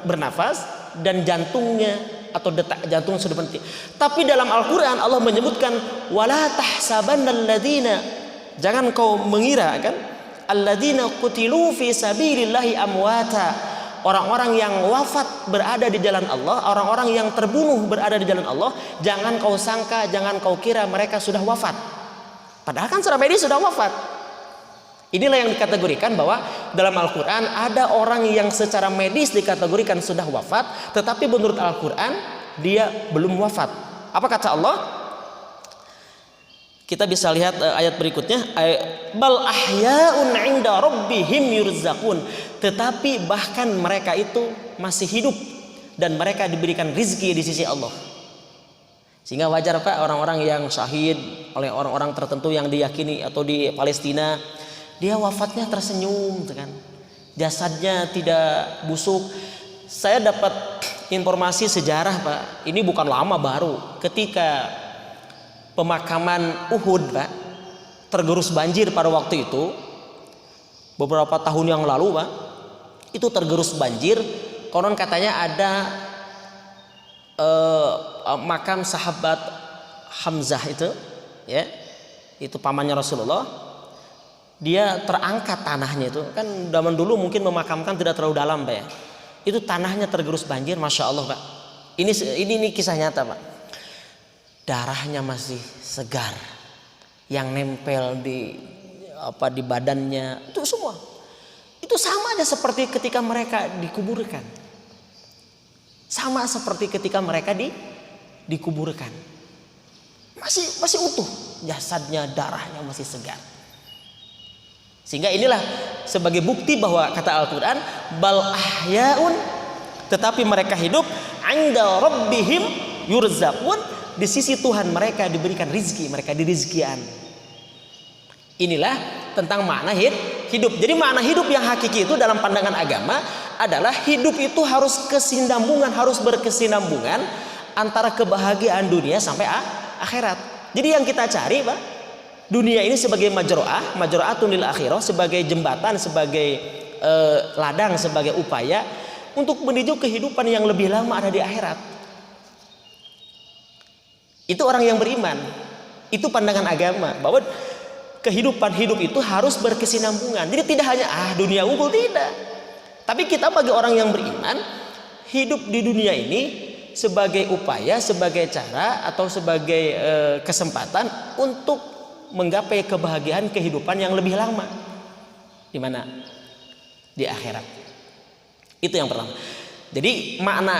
bernafas dan jantungnya atau detak jantung sudah berhenti. Tapi dalam Al-Quran Allah menyebutkan wala tahsabannal ladzina, jangan kau mengira kan, alladzina qutilu fi sabilillahi amwata, orang-orang yang wafat berada di jalan Allah, orang-orang yang terbunuh berada di jalan Allah, jangan kau sangka, jangan kau kira mereka sudah wafat. Padahal kan secara medis sudah wafat. Inilah yang dikategorikan bahwa dalam Al-Quran ada orang yang secara medis dikategorikan sudah wafat, tetapi menurut Al-Quran dia belum wafat. Apa kata Allah? Kita bisa lihat ayat berikutnya, bal ahya'un 'inda rabbihim yurzaqun, tetapi bahkan mereka itu masih hidup dan mereka diberikan rizki di sisi Allah. Sehingga wajar Pak, orang-orang yang syahid oleh orang-orang tertentu yang diyakini, atau di Palestina, dia wafatnya tersenyum kan, jasadnya tidak busuk. Saya dapat informasi sejarah Pak, ini bukan lama, baru ketika pemakaman Uhud Pak tergerus banjir pada waktu itu, beberapa tahun yang lalu Pak, itu tergerus banjir. Konon katanya ada makam sahabat Hamzah itu ya, itu pamannya Rasulullah, dia terangkat tanahnya itu kan, zaman dulu mungkin memakamkan tidak terlalu dalam Pak ya, itu tanahnya tergerus banjir, Masya Allah Pak. Ini kisah nyata Pak. Darahnya masih segar, yang nempel di badannya itu semua itu sama aja seperti ketika mereka dikuburkan, sama seperti ketika mereka dikuburkan, masih utuh jasadnya, darahnya masih segar. Sehingga inilah sebagai bukti bahwa kata Al-Quran bal ahya'un, tetapi mereka hidup, 'inda rabbihim yurzaqun, di sisi Tuhan mereka diberikan rizki, mereka dirizkian. Inilah tentang makna hidup. Jadi makna hidup yang hakiki itu dalam pandangan agama adalah hidup itu harus kesinambungan, harus berkesinambungan antara kebahagiaan dunia sampai akhirat. Jadi yang kita cari Pak, dunia ini sebagai majro'atun lil akhirah, sebagai jembatan, sebagai ladang, sebagai upaya untuk menuju kehidupan yang lebih lama ada di akhirat. Itu orang yang beriman. Itu pandangan agama, bahwa kehidupan hidup itu harus berkesinambungan. Jadi tidak hanya dunia unggul, tidak. Tapi kita bagi orang yang beriman, hidup di dunia ini sebagai upaya, sebagai cara, atau sebagai kesempatan untuk menggapai kebahagiaan kehidupan yang lebih lama. Di mana? Di akhirat. Itu yang pertama. Jadi makna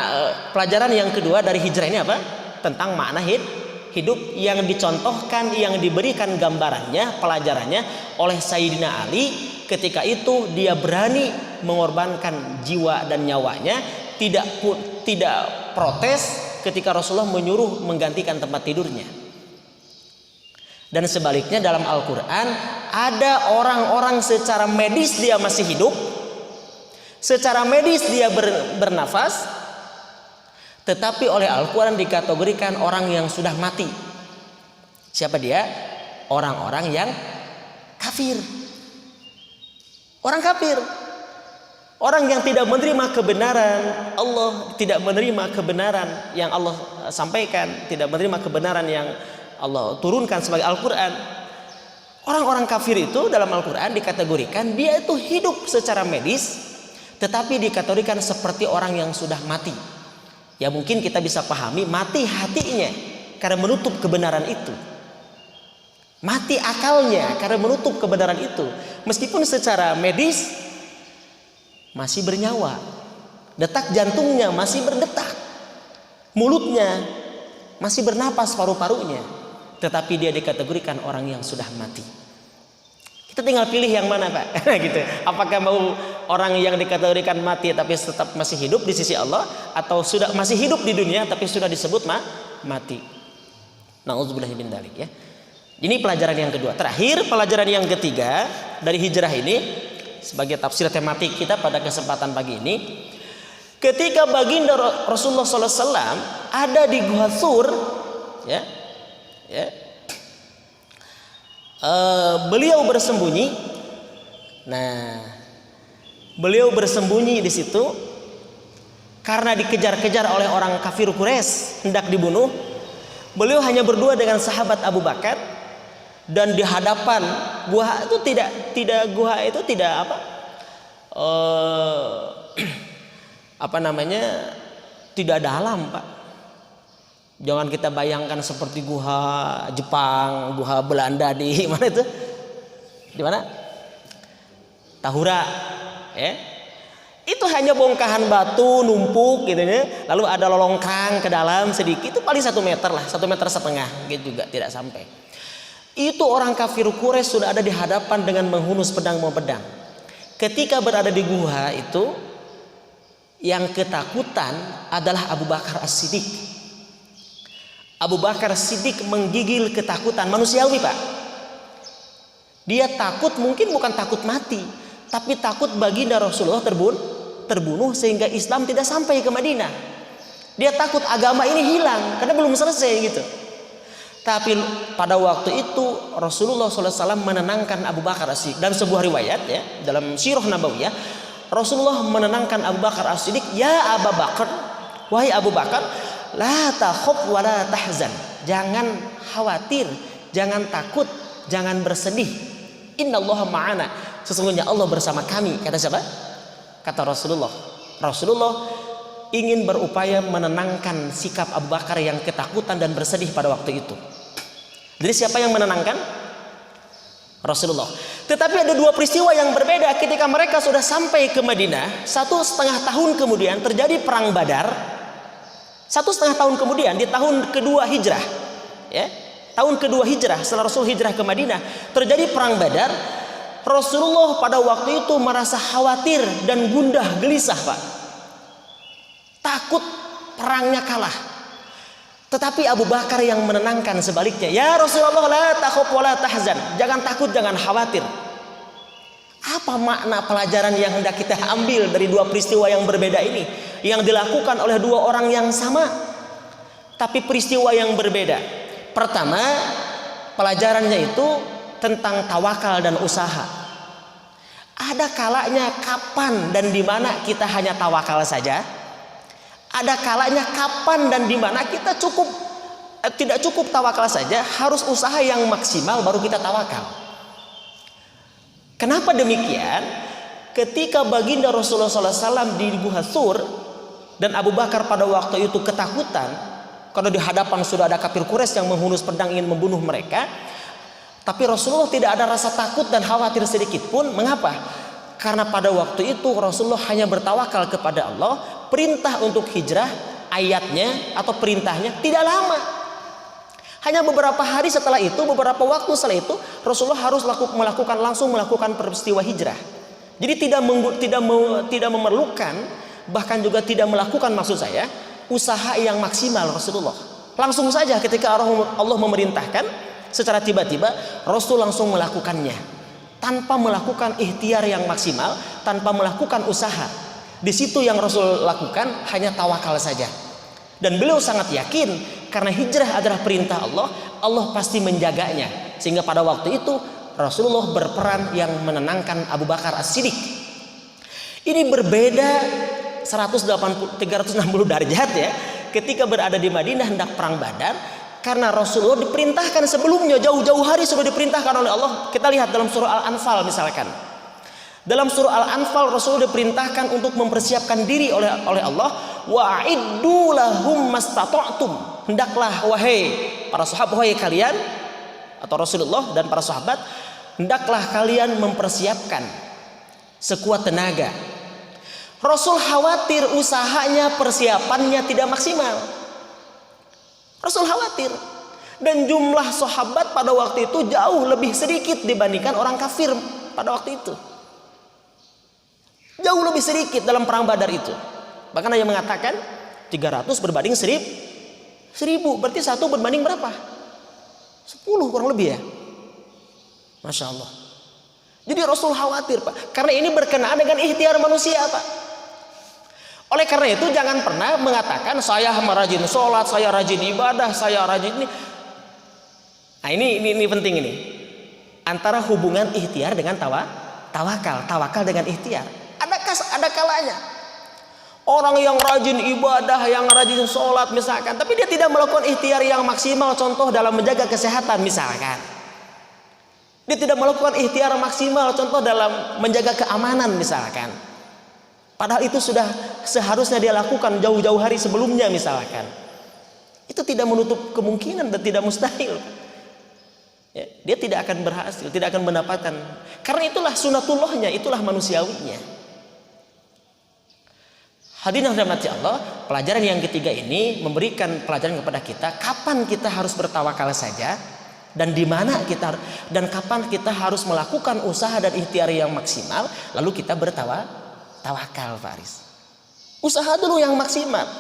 pelajaran yang kedua dari hijrah ini apa? Tentang makna hidup yang dicontohkan, yang diberikan gambarannya, pelajarannya oleh Sayyidina Ali. Ketika itu dia berani mengorbankan jiwa dan nyawanya, tidak protes ketika Rasulullah menyuruh menggantikan tempat tidurnya. Dan sebaliknya dalam Al-Quran ada orang-orang secara medis dia masih hidup, secara medis dia bernafas, tetapi oleh Al-Quran dikategorikan orang yang sudah mati. Siapa dia? Orang-orang yang kafir. Orang kafir. Orang yang tidak menerima kebenaran Allah, tidak menerima kebenaran yang Allah sampaikan, tidak menerima kebenaran yang Allah turunkan sebagai Al-Quran. Orang-orang kafir itu dalam Al-Quran dikategorikan dia itu hidup secara medis, tetapi dikategorikan seperti orang yang sudah mati. Ya mungkin kita bisa pahami mati hatinya karena menutup kebenaran itu, mati akalnya karena menutup kebenaran itu. Meskipun secara medis masih bernyawa, detak jantungnya masih berdetak, mulutnya masih bernapas paru-parunya, tetapi dia dikategorikan orang yang sudah mati. Kita tinggal pilih yang mana, Pak. Gitu. Apakah mau orang yang dikategorikan mati tapi tetap masih hidup di sisi Allah, atau sudah masih hidup di dunia tapi sudah disebut mati. Nauzubillahi min dzalik ya. Ini pelajaran yang kedua. Terakhir, pelajaran yang ketiga dari hijrah ini sebagai tafsir tematik kita pada kesempatan pagi ini, ketika baginda Rasulullah SAW ada di Gua Thur, beliau bersembunyi. Nah, beliau bersembunyi di situ karena dikejar-kejar oleh orang kafir Quraisy hendak dibunuh. Beliau hanya berdua dengan sahabat Abu Bakar, dan di hadapan gua itu tidak tidak dalam, Pak. Jangan kita bayangkan seperti gua Jepang, gua Belanda di mana itu? Di mana? Tahura, ya. Itu hanya bongkahan batu numpuk gitu ya. Lalu ada lolongkang ke dalam sedikit, itu paling 1 meter lah, 1,5 meter gitu juga tidak sampai. Itu orang kafir Quraisy sudah ada di hadapan dengan menghunus pedang mau pedang. Ketika berada di gua itu, yang ketakutan adalah Abu Bakar As-Siddiq. Abu Bakar As-Siddiq menggigil ketakutan manusiawi, Pak. Dia takut, mungkin bukan takut mati, tapi takut baginda Rasulullah terbunuh sehingga Islam tidak sampai ke Madinah. Dia takut agama ini hilang karena belum selesai gitu. Tapi pada waktu itu Rasulullah SAW menenangkan Abu Bakar As-Siddiq. Dalam sebuah riwayat ya, dalam Sirah Nabawiyah, Rasulullah menenangkan Abu Bakar As-Siddiq, "Ya Abu Bakar, wahai Abu Bakar, la takhaf wa la tahzan." Jangan khawatir, jangan takut, jangan bersedih. Innallaha ma'ana. Sesungguhnya Allah bersama kami. Kata siapa? Kata Rasulullah. Rasulullah ingin berupaya menenangkan sikap Abu Bakar yang ketakutan dan bersedih pada waktu itu. Jadi siapa yang menenangkan? Rasulullah. Tetapi ada 2 peristiwa yang berbeda ketika mereka sudah sampai ke Madinah. 1,5 tahun kemudian terjadi perang Badar. 1,5 tahun kemudian di tahun kedua hijrah, ya, tahun kedua hijrah setelah Rasul hijrah ke Madinah, terjadi perang Badar. Rasulullah pada waktu itu merasa khawatir dan gundah gelisah, Pak. Takut perangnya kalah. Tetapi Abu Bakar yang menenangkan sebaliknya. "Ya Rasulullah, la takhaf wa la tahzan." Jangan takut, jangan khawatir. Apa makna pelajaran yang hendak kita ambil dari 2 peristiwa yang berbeda ini, yang dilakukan oleh 2 orang yang sama, tapi peristiwa yang berbeda? Pertama, pelajarannya itu tentang tawakal dan usaha. Ada kalanya kapan dan di mana kita hanya tawakal saja. Ada kalanya kapan dan di mana kita tidak cukup tawakal saja, harus usaha yang maksimal baru kita tawakal. Kenapa demikian? Ketika baginda Rasulullah SAW di Gua Thur dan Abu Bakar pada waktu itu ketakutan karena di hadapan sudah ada kafir Quraisy yang menghunus pedang ingin membunuh mereka, tapi Rasulullah tidak ada rasa takut dan khawatir sedikit pun. Mengapa? Karena pada waktu itu Rasulullah hanya bertawakal kepada Allah. Perintah untuk hijrah, ayatnya atau perintahnya tidak lama. Hanya beberapa hari setelah itu, beberapa waktu setelah itu, Rasulullah harus langsung melakukan peristiwa hijrah. Jadi tidak memerlukan, bahkan juga tidak melakukan, maksud saya, usaha yang maksimal Rasulullah. Langsung saja ketika Allah memerintahkan, secara tiba-tiba Rasul langsung melakukannya, tanpa melakukan ikhtiar yang maksimal, tanpa melakukan usaha. Di situ yang Rasul lakukan hanya tawakal saja. Dan beliau sangat yakin karena hijrah adalah perintah Allah, Allah pasti menjaganya. Sehingga pada waktu itu Rasulullah berperan yang menenangkan Abu Bakar As-Siddiq. Ini berbeda 360 derajat ya, ketika berada di Madinah hendak perang Badar, karena Rasulullah diperintahkan sebelumnya, jauh-jauh hari sudah diperintahkan oleh Allah. Kita lihat dalam surah Al-Anfal misalkan. Dalam surah Al-Anfal Rasulullah diperintahkan untuk mempersiapkan diri oleh Allah. Wa'iddu lahum mastata'tum. Hendaklah wahai para sahabat, wahai kalian atau Rasulullah dan para sahabat, hendaklah kalian mempersiapkan sekuat tenaga. Rasul khawatir usahanya, persiapannya tidak maksimal. Rasul khawatir. Dan jumlah sahabat pada waktu itu jauh lebih sedikit dibandingkan orang kafir pada waktu itu. Jauh lebih sedikit dalam perang Badar itu. Bahkan ada yang mengatakan 300 berbanding 1000. Berarti 1 berbanding berapa? 10 kurang lebih ya. Masya Allah. Jadi Rasul khawatir Pak, karena ini berkenaan dengan ikhtiar manusia Pak. Oleh karena itu jangan pernah mengatakan saya rajin sholat, saya rajin ibadah, saya rajin ini. Nah ini penting ini. Antara hubungan ikhtiar dengan tawakal dengan ikhtiar. Ada kalanya orang yang rajin ibadah, yang rajin sholat misalkan, tapi dia tidak melakukan ikhtiar yang maksimal, contoh dalam menjaga kesehatan misalkan. Dia tidak melakukan ikhtiar maksimal, contoh dalam menjaga keamanan misalkan. Padahal itu sudah seharusnya dia lakukan jauh-jauh hari sebelumnya misalkan. Itu tidak menutup kemungkinan dan tidak mustahil. Ya, dia tidak akan berhasil, tidak akan mendapatkan. Karena itulah sunatullahnya, itulah manusiawinya. Hadirin yang dirahmati Allah, pelajaran yang ketiga ini memberikan pelajaran kepada kita kapan kita harus bertawakal saja, dan di mana kita, dan kapan kita harus melakukan usaha dan ikhtiar yang maksimal, lalu kita bertawakal Faris. Usaha dulu yang maksimal.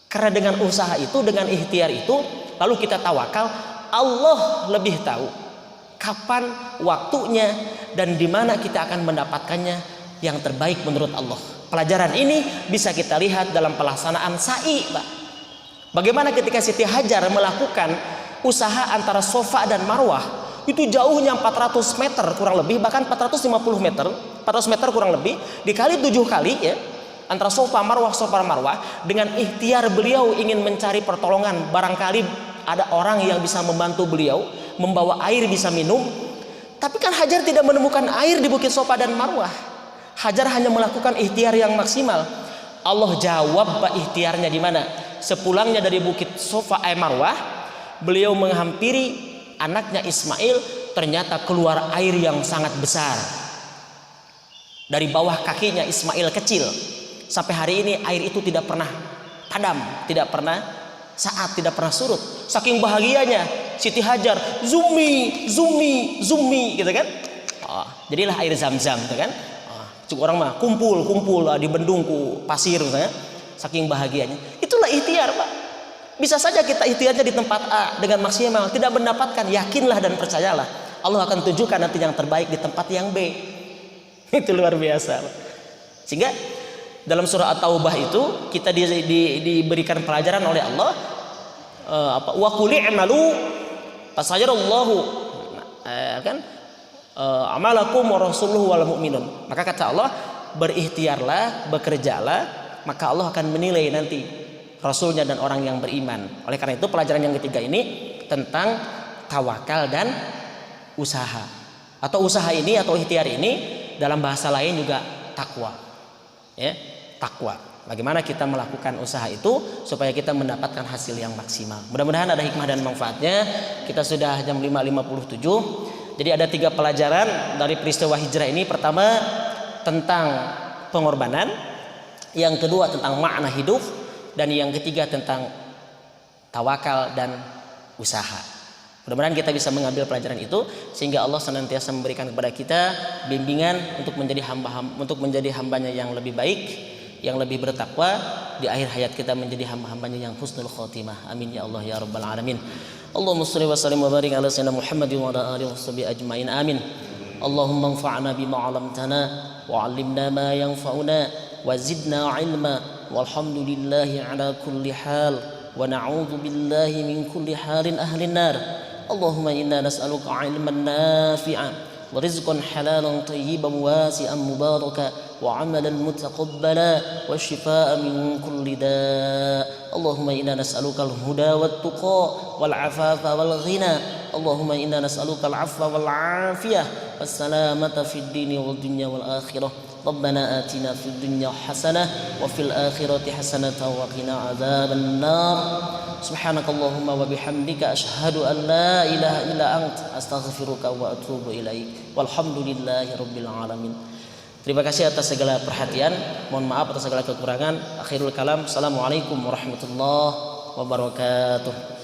Karena dengan usaha itu, dengan ikhtiar itu, lalu kita tawakal, Allah lebih tahu kapan waktunya dan di mana kita akan mendapatkannya yang terbaik menurut Allah. Pelajaran ini bisa kita lihat dalam pelaksanaan sa'i, Pak. Bagaimana ketika Siti Hajar melakukan usaha antara Safa dan Marwah, itu jauhnya 400 meter kurang lebih, bahkan 450 meter, 400 meter kurang lebih, dikali 7 kali ya, antara Safa Marwah, dengan ikhtiar beliau ingin mencari pertolongan, barangkali ada orang yang bisa membantu beliau, membawa air bisa minum. Tapi kan Hajar tidak menemukan air di Bukit Safa dan Marwah. Hajar hanya melakukan ikhtiar yang maksimal. Allah jawab ikhtiarnya di mana? Sepulangnya dari Bukit Safa Marwah, beliau menghampiri anaknya Ismail, ternyata keluar air yang sangat besar dari bawah kakinya Ismail kecil. Sampai hari ini air itu tidak pernah padam, tidak pernah surut. Saking bahagianya Siti Hajar, zumi gitu kan. Jadilah air Zam-Zam gitu kan. Cukup orang mah kumpul di bendung ku pasir misalnya, saking bahagianya. Itulah ikhtiar, Pak. Bisa saja kita ikhtiarnya di tempat A dengan maksimal, tidak mendapatkan, yakinlah dan percayalah, Allah akan tunjukkan nanti yang terbaik di tempat yang B. Itu luar biasa, Pak. Sehingga dalam surah At-Taubah itu kita diberikan pelajaran oleh Allah, wa qul i'malu fasayarallahu amalakum wa rasuluhu wal mu'minun. Maka kata Allah, berikhtiarlah, bekerjalah, maka Allah akan menilai nanti Rasulnya dan orang yang beriman. Oleh karena itu pelajaran yang ketiga ini tentang tawakal dan usaha. Atau usaha ini atau ikhtiar ini dalam bahasa lain juga takwa. Ya, takwa. Bagaimana kita melakukan usaha itu supaya kita mendapatkan hasil yang maksimal. Mudah-mudahan ada hikmah dan manfaatnya. Kita sudah jam 5.57. Jadi ada 3 pelajaran dari peristiwa hijrah ini. Pertama tentang pengorbanan, yang kedua tentang makna hidup, dan yang ketiga tentang tawakal dan usaha. Mudah-mudahan kita bisa mengambil pelajaran itu sehingga Allah senantiasa memberikan kepada kita bimbingan untuk menjadi hambanya yang lebih baik, yang lebih bertakwa, di akhir hayat kita menjadi hamba-hambanya yang husnul khotimah. Amin ya Allah ya rabbal alamin. Allahumma shalli wa sallim wa barik ala sayyidina Muhammad wa ala alihi washabihi ajmain. Amin. Allahumma anfa'na bima 'allamtana wa 'allimna ma yanfa'una wa zidna 'ilma walhamdulillahi ala kulli hal wa na'udzu billahi min kulli halin ahlin nar. Allahumma inna nas'aluka ilman nafi'an ورزقا حلالا طيبا واسعا مباركا وعملا متقبلا والشفاء من كل داء اللهم إنا نسألك الهدى والتقى والعفاف والغنى اللهم إنا نسألك العفو والعافية والسلامة في الدين والدنيا والآخرة ربنا آتنا في الدنيا حسنة وفي الآخرة حسنة وقنا عذاب النار سبحانك اللهم وبحمدك أشهد أن لا إله إلا أنت أستغفرك وأتوب إليك والحمد لله رب العالمين. Terima kasih atas segala perhatian. Mohon maaf atas segala kekurangan. Akhirul kalam. Assalamualaikum warahmatullahi wabarakatuh.